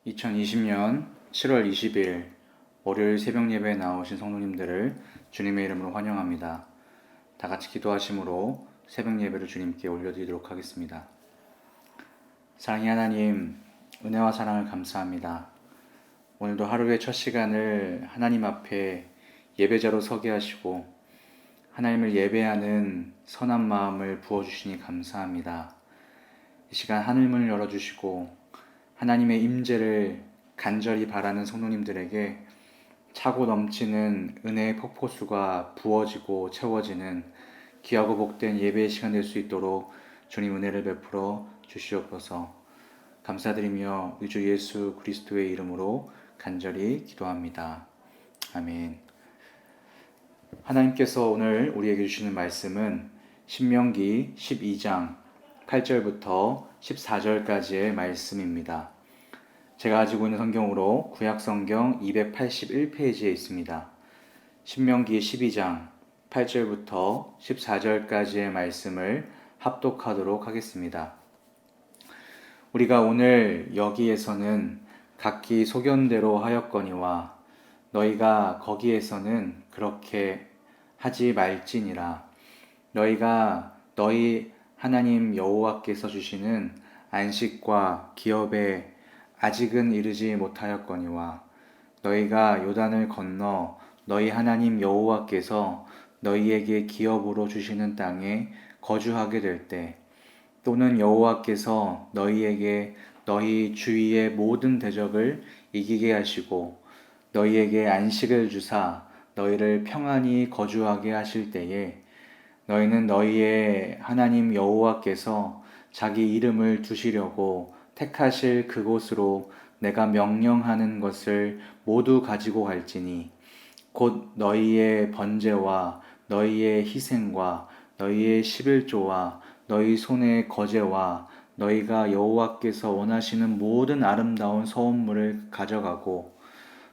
2020년 7월 20일 월요일 새벽 예배에 나오신 성도님들을 주님의 이름으로 환영합니다. 다 같이 기도하심으로 새벽 예배를 주님께 올려드리도록 하겠습니다. 사랑의 하나님, 은혜와 사랑을 감사합니다. 오늘도 하루의 첫 시간을 하나님 앞에 예배자로 서게 하시고 하나님을 예배하는 선한 마음을 부어주시니 감사합니다. 이 시간 하늘문을 열어주시고 하나님의 임재를 간절히 바라는 성도님들에게 차고 넘치는 은혜의 폭포수가 부어지고 채워지는 귀하고 복된 예배의 시간 될 수 있도록 주님 은혜를 베풀어 주시옵소서. 감사드리며 우리 주 예수 그리스도의 이름으로 간절히 기도합니다. 아멘. 하나님께서 오늘 우리에게 주시는 말씀은 신명기 12장 8절부터 14절까지의 말씀입니다. 제가 가지고 있는 성경으로 구약성경 281페이지에 있습니다. 신명기 12장 8절부터 14절까지의 말씀을 합독하도록 하겠습니다. 우리가 오늘 여기에서는 각기 소견대로 하였거니와 너희가 거기에서는 그렇게 하지 말지니라. 너희가 너희 하나님 여호와께서 주시는 안식과 기업에 아직은 이르지 못하였거니와 너희가 요단을 건너 너희 하나님 여호와께서 너희에게 기업으로 주시는 땅에 거주하게 될 때 또는 여호와께서 너희에게 너희 주위의 모든 대적을 이기게 하시고 너희에게 안식을 주사 너희를 평안히 거주하게 하실 때에 너희는 너희의 하나님 여호와께서 자기 이름을 두시려고 택하실 그곳으로 내가 명령하는 것을 모두 가지고 갈지니 곧 너희의 번제와 너희의 희생과 너희의 십일조와 너희 손의 거제와 너희가 여호와께서 원하시는 모든 아름다운 소원물을 가져가고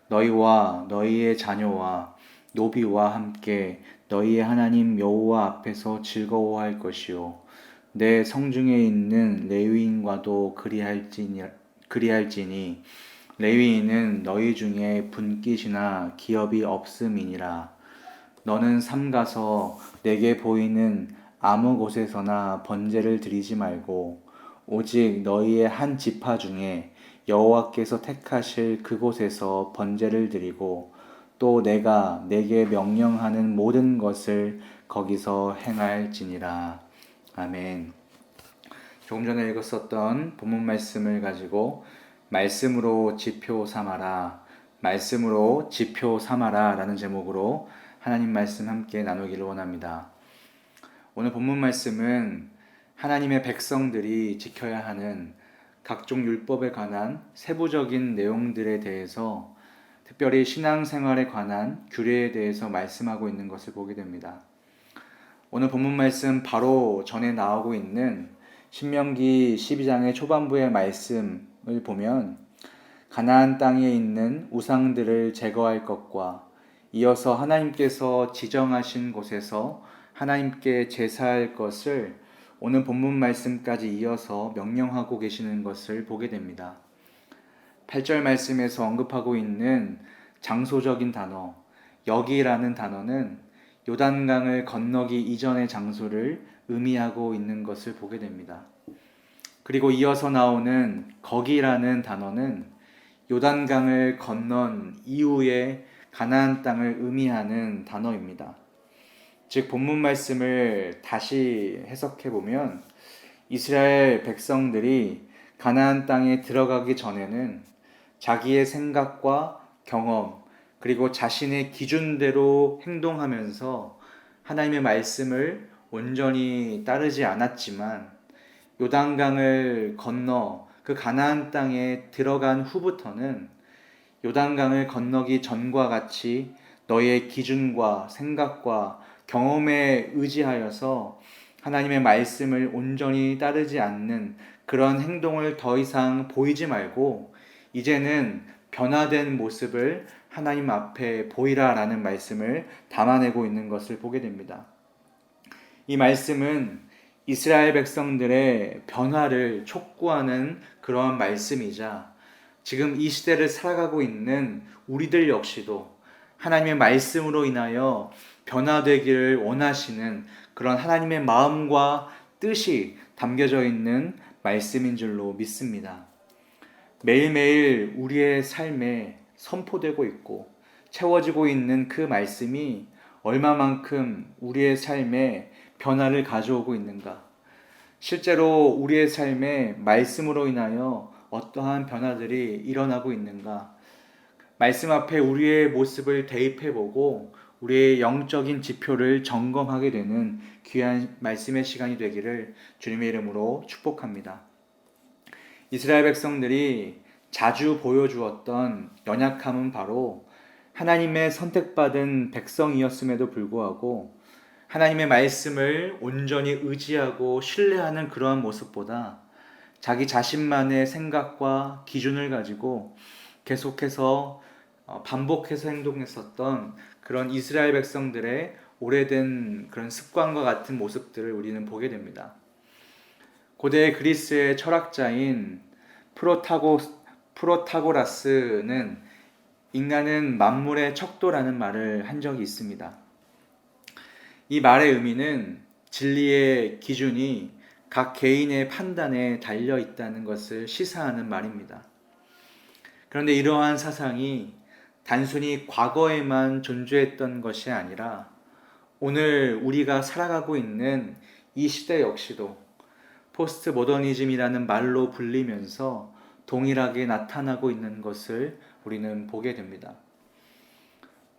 너희와 너희의 자녀와 노비와 함께 너희의 하나님 여호와 앞에서 즐거워할 것이요 내 성중에 있는 레위인과도 그리할지니 레위인은 너희 중에 분깃이나 기업이 없음이니라. 너는 삼가서 내게 보이는 아무 곳에서나 번제를 드리지 말고 오직 너희의 한 지파 중에 여호와께서 택하실 그곳에서 번제를 드리고 또 내가 내게 명령하는 모든 것을 거기서 행할지니라. 아멘. 조금 전에 읽었었던 본문 말씀을 가지고 말씀으로 지표 삼아라, 말씀으로 지표 삼아라 라는 제목으로 하나님 말씀 함께 나누기를 원합니다. 오늘 본문 말씀은 하나님의 백성들이 지켜야 하는 각종 율법에 관한 세부적인 내용들에 대해서 특별히 신앙생활에 관한 규례에 대해서 말씀하고 있는 것을 보게 됩니다. 오늘 본문 말씀 바로 전에 나오고 있는 신명기 12장의 초반부의 말씀을 보면 가나안 땅에 있는 우상들을 제거할 것과 이어서 하나님께서 지정하신 곳에서 하나님께 제사할 것을 오늘 본문 말씀까지 이어서 명령하고 계시는 것을 보게 됩니다. 8절 말씀에서 언급하고 있는 장소적인 단어, 여기라는 단어는 요단강을 건너기 이전의 장소를 의미하고 있는 것을 보게 됩니다. 그리고 이어서 나오는 거기라는 단어는 요단강을 건넌 이후의 가나안 땅을 의미하는 단어입니다. 즉 본문 말씀을 다시 해석해 보면 이스라엘 백성들이 가나안 땅에 들어가기 전에는 자기의 생각과 경험 그리고 자신의 기준대로 행동하면서 하나님의 말씀을 온전히 따르지 않았지만 요단강을 건너 그 가나안 땅에 들어간 후부터는 요단강을 건너기 전과 같이 너의 기준과 생각과 경험에 의지하여서 하나님의 말씀을 온전히 따르지 않는 그런 행동을 더 이상 보이지 말고 이제는 변화된 모습을 하나님 앞에 보이라라는 말씀을 담아내고 있는 것을 보게 됩니다. 이 말씀은 이스라엘 백성들의 변화를 촉구하는 그러한 말씀이자 지금 이 시대를 살아가고 있는 우리들 역시도 하나님의 말씀으로 인하여 변화되기를 원하시는 그런 하나님의 마음과 뜻이 담겨져 있는 말씀인 줄로 믿습니다. 매일매일 우리의 삶에 선포되고 있고 채워지고 있는 그 말씀이 얼마만큼 우리의 삶에 변화를 가져오고 있는가? 실제로 우리의 삶에 말씀으로 인하여 어떠한 변화들이 일어나고 있는가? 말씀 앞에 우리의 모습을 대입해보고 우리의 영적인 지표를 점검하게 되는 귀한 말씀의 시간이 되기를 주님의 이름으로 축복합니다. 이스라엘 백성들이 자주 보여주었던 연약함은 바로 하나님의 선택받은 백성이었음에도 불구하고 하나님의 말씀을 온전히 의지하고 신뢰하는 그러한 모습보다 자기 자신만의 생각과 기준을 가지고 계속해서 반복해서 행동했었던 그런 이스라엘 백성들의 오래된 그런 습관과 같은 모습들을 우리는 보게 됩니다. 고대 그리스의 철학자인 프로타고라스는 인간은 만물의 척도라는 말을 한 적이 있습니다. 이 말의 의미는 진리의 기준이 각 개인의 판단에 달려 있다는 것을 시사하는 말입니다. 그런데 이러한 사상이 단순히 과거에만 존재했던 것이 아니라 오늘 우리가 살아가고 있는 이 시대 역시도 포스트 모더니즘이라는 말로 불리면서 동일하게 나타나고 있는 것을 우리는 보게 됩니다.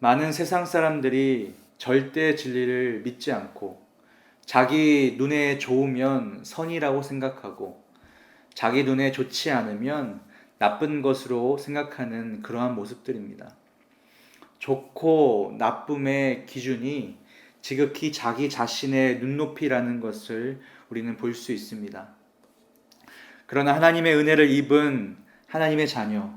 많은 세상 사람들이 절대 진리를 믿지 않고 자기 눈에 좋으면 선이라고 생각하고 자기 눈에 좋지 않으면 나쁜 것으로 생각하는 그러한 모습들입니다. 좋고 나쁨의 기준이 지극히 자기 자신의 눈높이라는 것을 우리는 볼 수 있습니다. 그러나 하나님의 은혜를 입은 하나님의 자녀,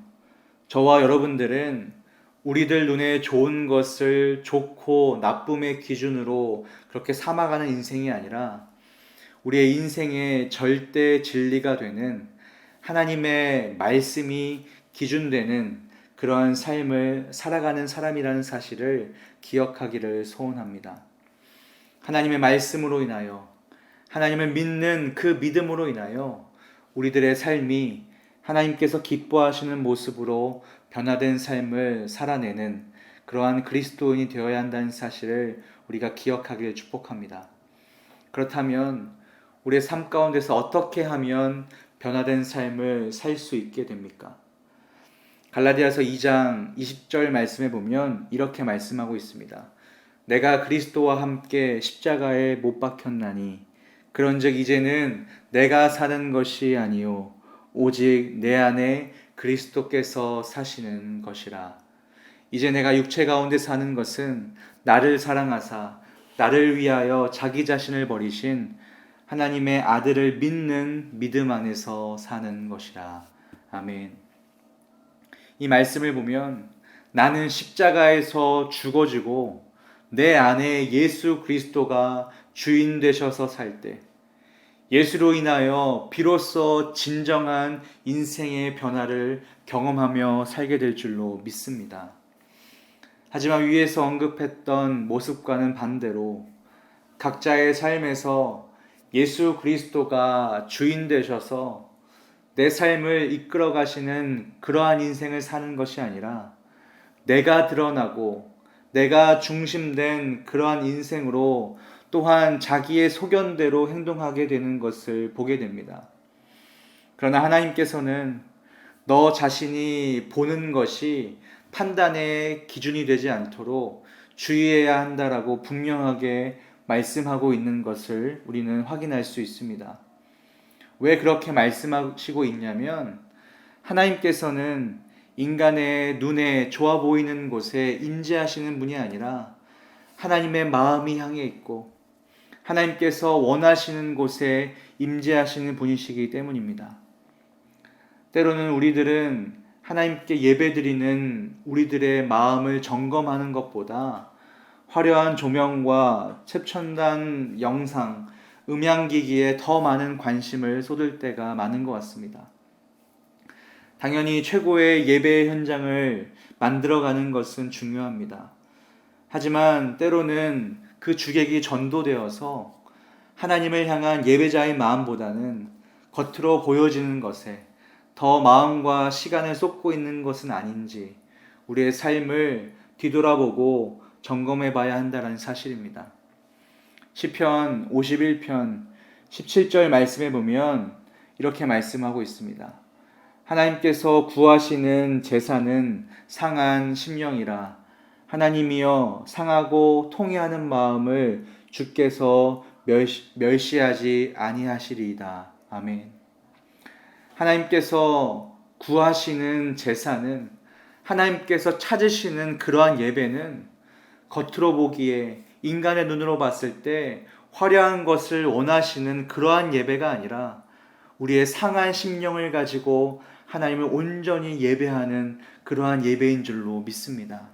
저와 여러분들은 우리들 눈에 좋은 것을 좋고 나쁨의 기준으로 그렇게 삼아가는 인생이 아니라 우리의 인생의 절대 진리가 되는 하나님의 말씀이 기준되는 그러한 삶을 살아가는 사람이라는 사실을 기억하기를 소원합니다. 하나님의 말씀으로 인하여 하나님을 믿는 그 믿음으로 인하여 우리들의 삶이 하나님께서 기뻐하시는 모습으로 변화된 삶을 살아내는 그러한 그리스도인이 되어야 한다는 사실을 우리가 기억하기를 축복합니다. 그렇다면 우리의 삶 가운데서 어떻게 하면 변화된 삶을 살 수 있게 됩니까? 갈라디아서 2장 20절 말씀에 보면 이렇게 말씀하고 있습니다. 내가 그리스도와 함께 십자가에 못 박혔나니 그런즉 이제는 내가 사는 것이 아니요 오직 내 안에 그리스도께서 사시는 것이라. 이제 내가 육체 가운데 사는 것은 나를 사랑하사 나를 위하여 자기 자신을 버리신 하나님의 아들을 믿는 믿음 안에서 사는 것이라. 아멘. 이 말씀을 보면 나는 십자가에서 죽어지고 내 안에 예수 그리스도가 주인 되셔서 살 때 예수로 인하여 비로소 진정한 인생의 변화를 경험하며 살게 될 줄로 믿습니다. 하지만 위에서 언급했던 모습과는 반대로 각자의 삶에서 예수 그리스도가 주인 되셔서 내 삶을 이끌어 가시는 그러한 인생을 사는 것이 아니라 내가 드러나고 내가 중심된 그러한 인생으로 또한 자기의 소견대로 행동하게 되는 것을 보게 됩니다. 그러나 하나님께서는 너 자신이 보는 것이 판단의 기준이 되지 않도록 주의해야 한다라고 분명하게 말씀하고 있는 것을 우리는 확인할 수 있습니다. 왜 그렇게 말씀하시고 있냐면 하나님께서는 인간의 눈에 좋아 보이는 곳에 임재하시는 분이 아니라 하나님의 마음이 향해 있고 하나님께서 원하시는 곳에 임재하시는 분이시기 때문입니다. 때로는 우리들은 하나님께 예배드리는 우리들의 마음을 점검하는 것보다 화려한 조명과 최첨단 영상, 음향기기에 더 많은 관심을 쏟을 때가 많은 것 같습니다. 당연히 최고의 예배 현장을 만들어가는 것은 중요합니다. 하지만 때로는 그 주객이 전도되어서 하나님을 향한 예배자의 마음보다는 겉으로 보여지는 것에 더 마음과 시간을 쏟고 있는 것은 아닌지 우리의 삶을 뒤돌아보고 점검해 봐야 한다는 사실입니다. 시편 51편 17절 말씀에 보면 이렇게 말씀하고 있습니다. 하나님께서 구하시는 제사는 상한 심령이라. 하나님이여 상하고 통회하는 마음을 주께서 멸시하지 아니하시리이다. 아멘. 하나님께서 구하시는 제사는, 하나님께서 찾으시는 그러한 예배는 겉으로 보기에 인간의 눈으로 봤을 때 화려한 것을 원하시는 그러한 예배가 아니라 우리의 상한 심령을 가지고 하나님을 온전히 예배하는 그러한 예배인 줄로 믿습니다.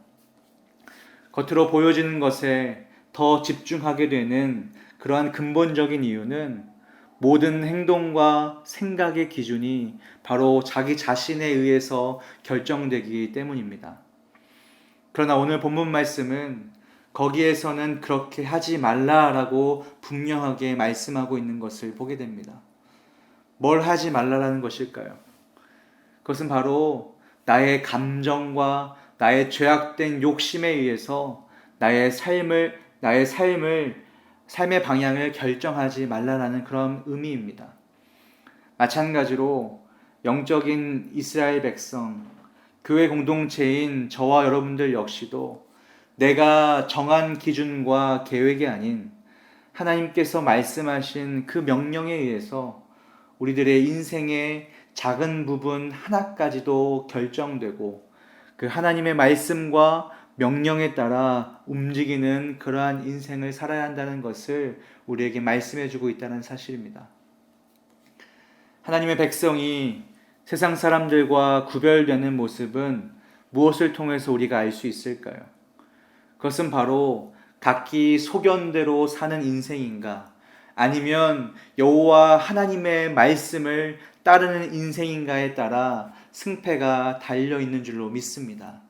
겉으로 보여지는 것에 더 집중하게 되는 그러한 근본적인 이유는 모든 행동과 생각의 기준이 바로 자기 자신에 의해서 결정되기 때문입니다. 그러나 오늘 본문 말씀은 거기에서는 그렇게 하지 말라라고 분명하게 말씀하고 있는 것을 보게 됩니다. 뭘 하지 말라라는 것일까요? 그것은 바로 나의 감정과 나의 죄악된 욕심에 의해서 삶의 방향을 결정하지 말라라는 그런 의미입니다. 마찬가지로 영적인 이스라엘 백성, 교회 공동체인 저와 여러분들 역시도 내가 정한 기준과 계획이 아닌 하나님께서 말씀하신 그 명령에 의해서 우리들의 인생의 작은 부분 하나까지도 결정되고 그 하나님의 말씀과 명령에 따라 움직이는 그러한 인생을 살아야 한다는 것을 우리에게 말씀해 주고 있다는 사실입니다. 하나님의 백성이 세상 사람들과 구별되는 모습은 무엇을 통해서 우리가 알 수 있을까요? 그것은 바로 각기 소견대로 사는 인생인가, 아니면 여호와 하나님의 말씀을 따르는 인생인가에 따라 승패가 달려있는 줄로 믿습니다.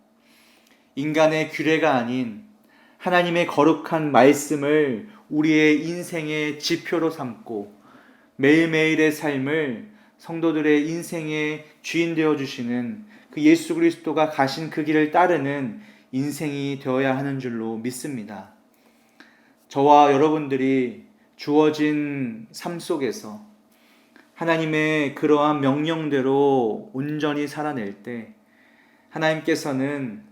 인간의 규례가 아닌 하나님의 거룩한 말씀을 우리의 인생의 지표로 삼고 매일매일의 삶을 성도들의 인생의 주인 되어주시는 그 예수 그리스도가 가신 그 길을 따르는 인생이 되어야 하는 줄로 믿습니다. 저와 여러분들이 주어진 삶 속에서 하나님의 그러한 명령대로 온전히 살아낼 때 하나님께서는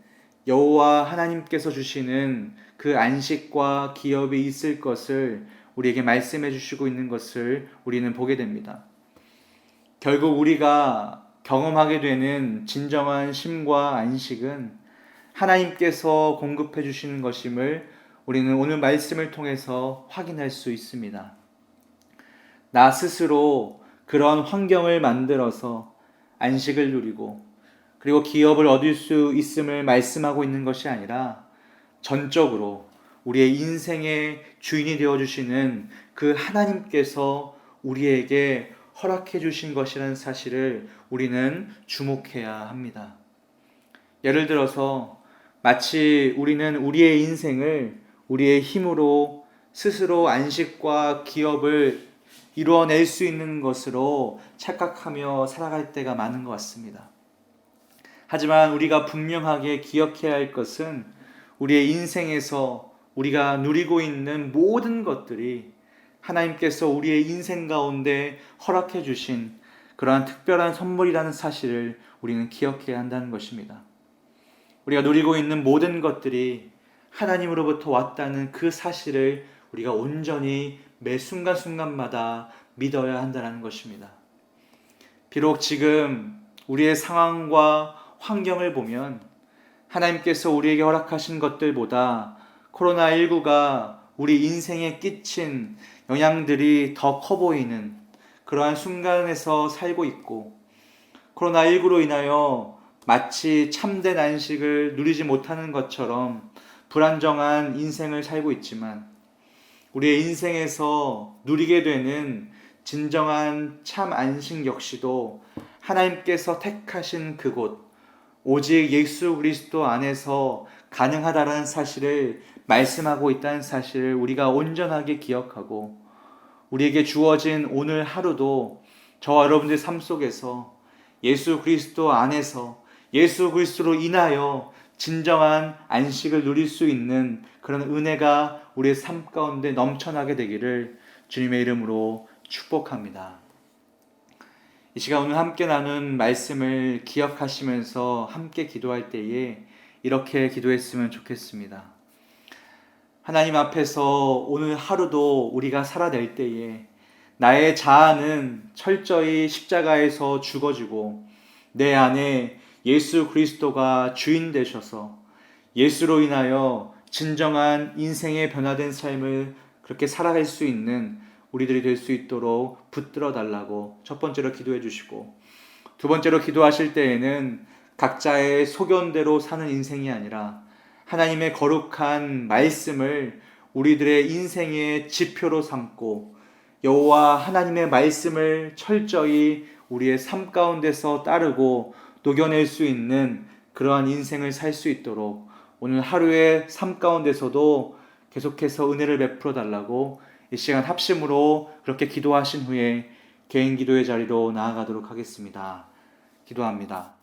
여호와 하나님께서 주시는 그 안식과 기업이 있을 것을 우리에게 말씀해 주시고 있는 것을 우리는 보게 됩니다. 결국 우리가 경험하게 되는 진정한 쉼과 안식은 하나님께서 공급해 주시는 것임을 우리는 오늘 말씀을 통해서 확인할 수 있습니다. 나 스스로 그런 환경을 만들어서 안식을 누리고 그리고 기업을 얻을 수 있음을 말씀하고 있는 것이 아니라 전적으로 우리의 인생의 주인이 되어주시는 그 하나님께서 우리에게 허락해 주신 것이라는 사실을 우리는 주목해야 합니다. 예를 들어서 마치 우리는 우리의 인생을 우리의 힘으로 스스로 안식과 기업을 이루어낼 수 있는 것으로 착각하며 살아갈 때가 많은 것 같습니다. 하지만 우리가 분명하게 기억해야 할 것은 우리의 인생에서 우리가 누리고 있는 모든 것들이 하나님께서 우리의 인생 가운데 허락해 주신 그러한 특별한 선물이라는 사실을 우리는 기억해야 한다는 것입니다. 우리가 누리고 있는 모든 것들이 하나님으로부터 왔다는 그 사실을 우리가 온전히 매 순간순간마다 믿어야 한다는 것입니다. 비록 지금 우리의 상황과 환경을 보면 하나님께서 우리에게 허락하신 것들보다 코로나19가 우리 인생에 끼친 영향들이 더 커 보이는 그러한 순간에서 살고 있고, 코로나19로 인하여 마치 참된 안식을 누리지 못하는 것처럼 불안정한 인생을 살고 있지만, 우리의 인생에서 누리게 되는 진정한 참 안식 역시도 하나님께서 택하신 그곳, 오직 예수 그리스도 안에서 가능하다라는 사실을 말씀하고 있다는 사실을 우리가 온전하게 기억하고, 우리에게 주어진 오늘 하루도 저와 여러분들의 삶 속에서 예수 그리스도 안에서 예수 그리스도로 인하여 진정한 안식을 누릴 수 있는 그런 은혜가 우리의 삶 가운데 넘쳐나게 되기를 주님의 이름으로 축복합니다. 이 시간 오늘 함께 나눈 말씀을 기억하시면서 함께 기도할 때에 이렇게 기도했으면 좋겠습니다. 하나님 앞에서 오늘 하루도 우리가 살아낼 때에 나의 자아는 철저히 십자가에서 죽어지고 내 안에 예수 그리스도가 주인 되셔서 예수로 인하여 진정한 인생의 변화된 삶을 그렇게 살아갈 수 있는 우리들이 될 수 있도록 붙들어 달라고 첫 번째로 기도해 주시고, 두 번째로 기도하실 때에는 각자의 소견대로 사는 인생이 아니라 하나님의 거룩한 말씀을 우리들의 인생의 지표로 삼고 여호와 하나님의 말씀을 철저히 우리의 삶 가운데서 따르고 녹여낼 수 있는 그러한 인생을 살 수 있도록 오늘 하루의 삶 가운데서도 계속해서 은혜를 베풀어 달라고 이 시간 합심으로 그렇게 기도하신 후에 개인 기도의 자리로 나아가도록 하겠습니다. 기도합니다.